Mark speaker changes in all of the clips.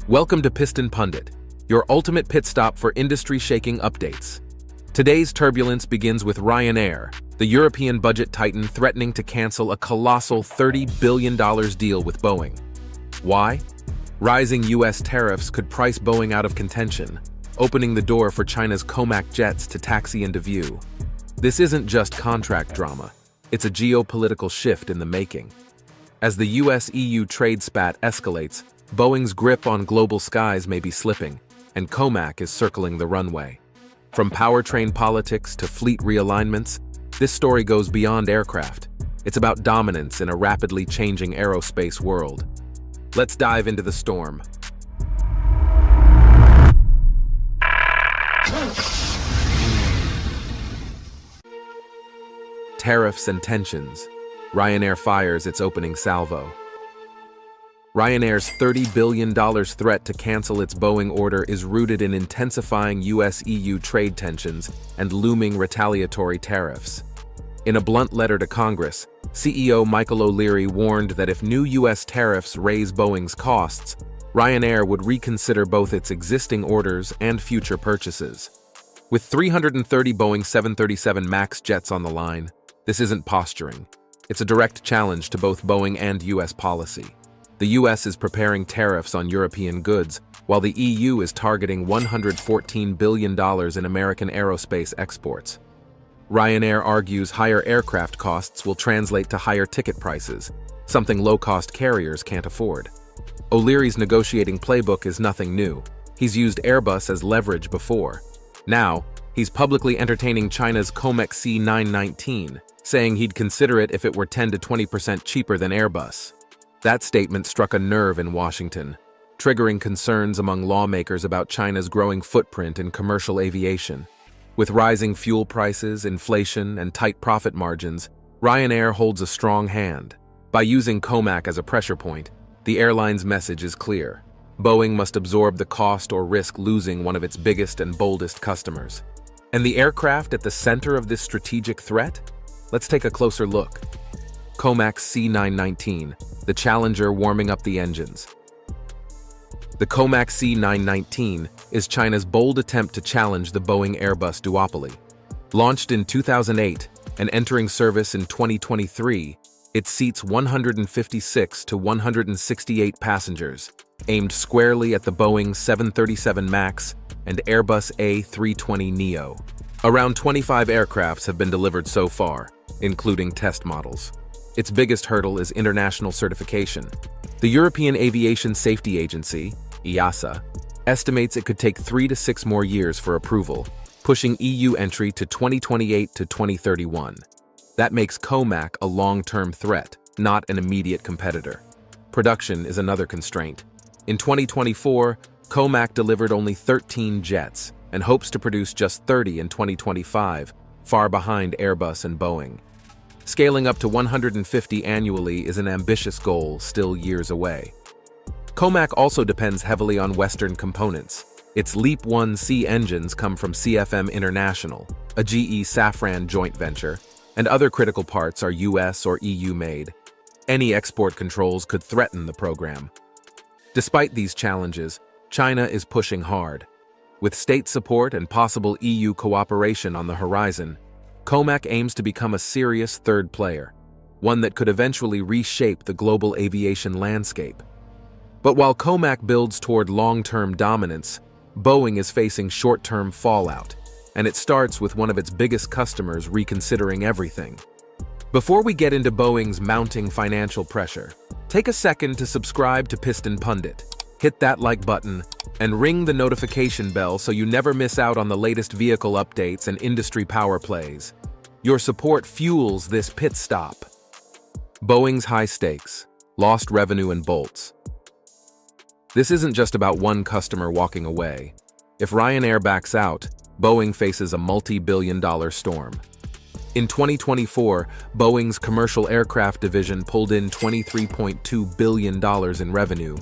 Speaker 1: Welcome to Piston Pundit, your ultimate pit stop for industry-shaking updates. Today's turbulence begins with Ryanair, the European budget titan threatening to cancel a colossal $30 billion deal with Boeing. Why? Rising U.S. tariffs could price Boeing out of contention, opening the door for China's COMAC jets to taxi into view. This isn't just contract drama, it's a geopolitical shift in the making. As the US-EU trade spat escalates, Boeing's grip on global skies may be slipping, and COMAC is circling the runway. From powertrain politics to fleet realignments, this story goes beyond aircraft. It's about dominance in a rapidly changing aerospace world. Let's dive into the storm. Tariffs and tensions. Ryanair fires its opening salvo. Ryanair's $30 billion threat to cancel its Boeing order is rooted in intensifying US-EU trade tensions and looming retaliatory tariffs. In a blunt letter to Congress, CEO Michael O'Leary warned that if new US tariffs raise Boeing's costs, Ryanair would reconsider both its existing orders and future purchases. With 330 Boeing 737 MAX jets on the line, this isn't posturing. It's a direct challenge to both Boeing and US policy. The US is preparing tariffs on European goods, while the EU is targeting $114 billion in American aerospace exports. Ryanair argues higher aircraft costs will translate to higher ticket prices, something low-cost carriers can't afford. O'Leary's negotiating playbook is nothing new. He's used Airbus as leverage before. Now, he's publicly entertaining China's COMAC C919, saying he'd consider it if it were 10 to 20% cheaper than Airbus. That statement struck a nerve in Washington, triggering concerns among lawmakers about China's growing footprint in commercial aviation. With rising fuel prices, inflation, and tight profit margins, Ryanair holds a strong hand. By using COMAC as a pressure point, the airline's message is clear. Boeing must absorb the cost or risk losing one of its biggest and boldest customers. And the aircraft at the center of this strategic threat? Let's take a closer look. COMAC C919, the Challenger warming up the engines. The COMAC C919 is China's bold attempt to challenge the Boeing-Airbus duopoly. Launched in 2008 and entering service in 2023, it seats 156 to 168 passengers, aimed squarely at the Boeing 737 MAX and Airbus A320neo. Around 25 aircrafts have been delivered so far, including test models. Its biggest hurdle is international certification. The European Aviation Safety Agency, EASA, estimates it could take 3 to 6 more years for approval, pushing EU entry to 2028 to 2031. That makes COMAC a long-term threat, not an immediate competitor. Production is another constraint. In 2024, COMAC delivered only 13 jets and hopes to produce just 30 in 2025, far behind Airbus and Boeing. Scaling up to 150 annually is an ambitious goal still years away. COMAC also depends heavily on Western components. Its LEAP-1C engines come from CFM International, a GE Safran joint venture, and other critical parts are US or EU made. Any export controls could threaten the program. Despite these challenges, China is pushing hard. With state support and possible EU cooperation on the horizon, COMAC aims to become a serious third player, one that could eventually reshape the global aviation landscape. But while COMAC builds toward long-term dominance, Boeing is facing short-term fallout, and it starts with one of its biggest customers reconsidering everything. Before we get into Boeing's mounting financial pressure, take a second to subscribe to Piston Pundit. Hit that like button and ring the notification bell so you never miss out on the latest vehicle updates and industry power plays. Your support fuels this pit stop. Boeing's high stakes, lost revenue and bolts. This isn't just about one customer walking away. If Ryanair backs out, Boeing faces a multi-billion-dollar storm. In 2024, Boeing's commercial aircraft division pulled in $23.2 billion in revenue,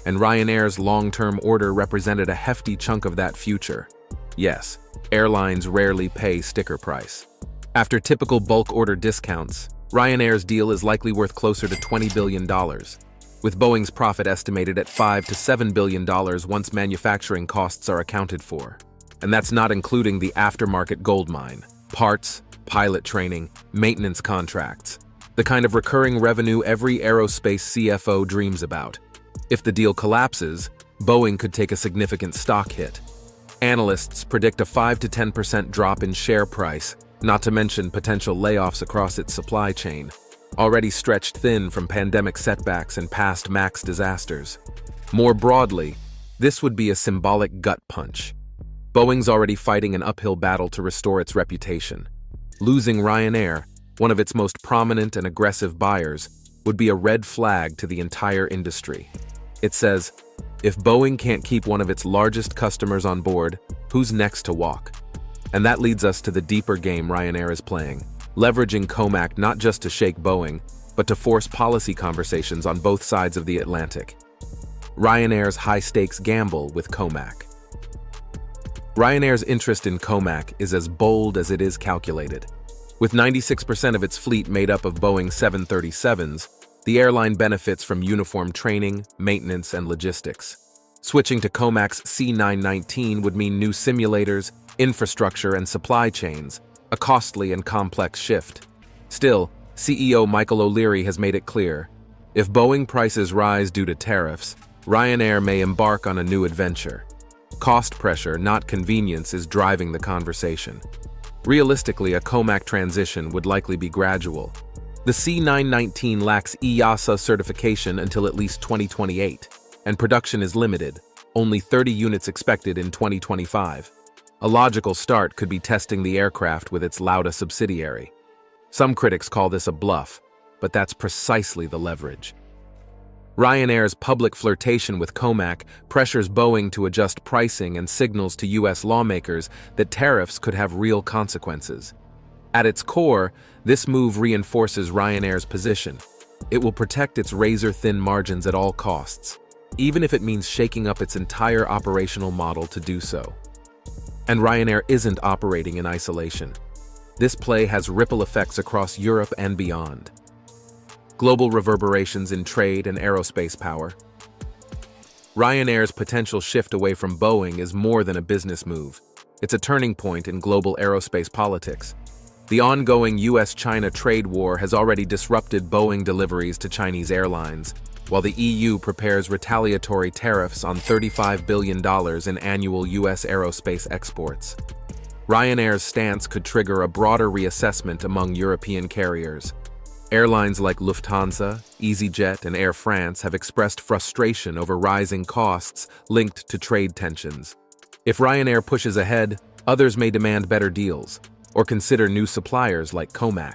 Speaker 1: and Ryanair's long-term order represented a hefty chunk of that future. Yes, airlines rarely pay sticker price. After typical bulk order discounts, Ryanair's deal is likely worth closer to $20 billion. with Boeing's profit estimated at $5 to $7 billion once manufacturing costs are accounted for. And that's not including the aftermarket goldmine, parts, pilot training, maintenance contracts, the kind of recurring revenue every aerospace CFO dreams about. If the deal collapses, Boeing could take a significant stock hit. Analysts predict a 5 to 10% drop in share price, not to mention potential layoffs across its supply chain, already stretched thin from pandemic setbacks and past MAX disasters. More broadly, this would be a symbolic gut punch. Boeing's already fighting an uphill battle to restore its reputation. Losing Ryanair, one of its most prominent and aggressive buyers, would be a red flag to the entire industry. It says, if Boeing can't keep one of its largest customers on board, who's next to walk? And that leads us to the deeper game Ryanair is playing, leveraging COMAC not just to shake Boeing, but to force policy conversations on both sides of the Atlantic. Ryanair's high-stakes gamble with COMAC. Ryanair's interest in COMAC is as bold as it is calculated. With 96% of its fleet made up of Boeing 737s, the airline benefits from uniform training, maintenance, and logistics. Switching to COMAC's C919 would mean new simulators, infrastructure, and supply chains, a costly and complex shift. Still, CEO Michael O'Leary has made it clear, if Boeing prices rise due to tariffs, Ryanair may embark on a new adventure. Cost pressure, not convenience, is driving the conversation. Realistically, a COMAC transition would likely be gradual. The C919 lacks EASA certification until at least 2028, and production is limited, only 30 units expected in 2025. A logical start could be testing the aircraft with its Lauda subsidiary. Some critics call this a bluff, but that's precisely the leverage. Ryanair's public flirtation with COMAC pressures Boeing to adjust pricing and signals to U.S. lawmakers that tariffs could have real consequences. At its core, this move reinforces Ryanair's position. It will protect its razor-thin margins at all costs, even if it means shaking up its entire operational model to do so. And Ryanair isn't operating in isolation. This play has ripple effects across Europe and beyond. Global reverberations in trade and aerospace power. Ryanair's potential shift away from Boeing is more than a business move. It's a turning point in global aerospace politics. The ongoing US-China trade war has already disrupted Boeing deliveries to Chinese airlines, while the EU prepares retaliatory tariffs on $35 billion in annual US aerospace exports. Ryanair's stance could trigger a broader reassessment among European carriers. Airlines like Lufthansa, EasyJet, and Air France have expressed frustration over rising costs linked to trade tensions. If Ryanair pushes ahead, others may demand better deals, or consider new suppliers like COMAC.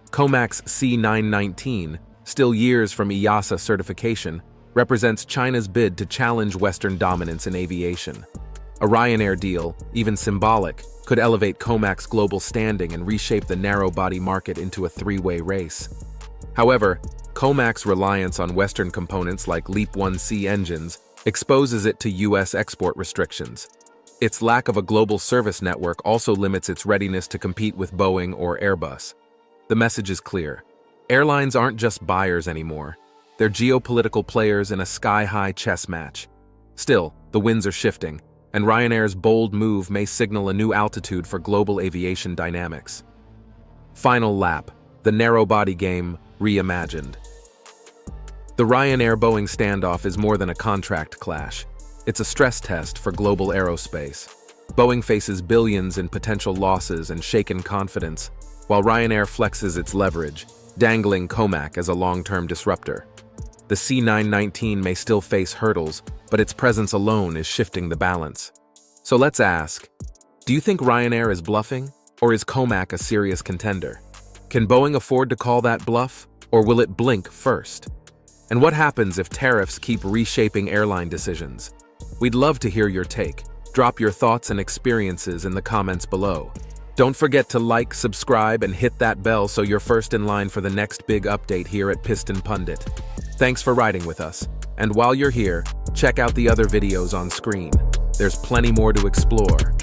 Speaker 1: COMAC's C919, still years from EASA certification, represents China's bid to challenge Western dominance in aviation. A Ryanair deal, even symbolic, could elevate COMAC's global standing and reshape the narrow-body market into a three-way race. However, COMAC's reliance on Western components like LEAP-1C engines exposes it to U.S. export restrictions. Its lack of a global service network also limits its readiness to compete with Boeing or Airbus. The message is clear. Airlines aren't just buyers anymore. They're geopolitical players in a sky-high chess match. Still, the winds are shifting, and Ryanair's bold move may signal a new altitude for global aviation dynamics. Final lap, the narrow-body game, Reimagined. The Ryanair-Boeing standoff is more than a contract clash. It's a stress test for global aerospace. Boeing faces billions in potential losses and shaken confidence, while Ryanair flexes its leverage, dangling COMAC as a long-term disruptor. The C919 may still face hurdles, but its presence alone is shifting the balance. So let's ask, do you think Ryanair is bluffing, or is COMAC a serious contender? Can Boeing afford to call that bluff, or will it blink first? And what happens if tariffs keep reshaping airline decisions? We'd love to hear your take. Drop your thoughts and experiences in the comments below. Don't forget to like, subscribe, and hit that bell so you're first in line for the next big update here at Piston Pundit. Thanks for riding with us. And while you're here, check out the other videos on screen. There's plenty more to explore.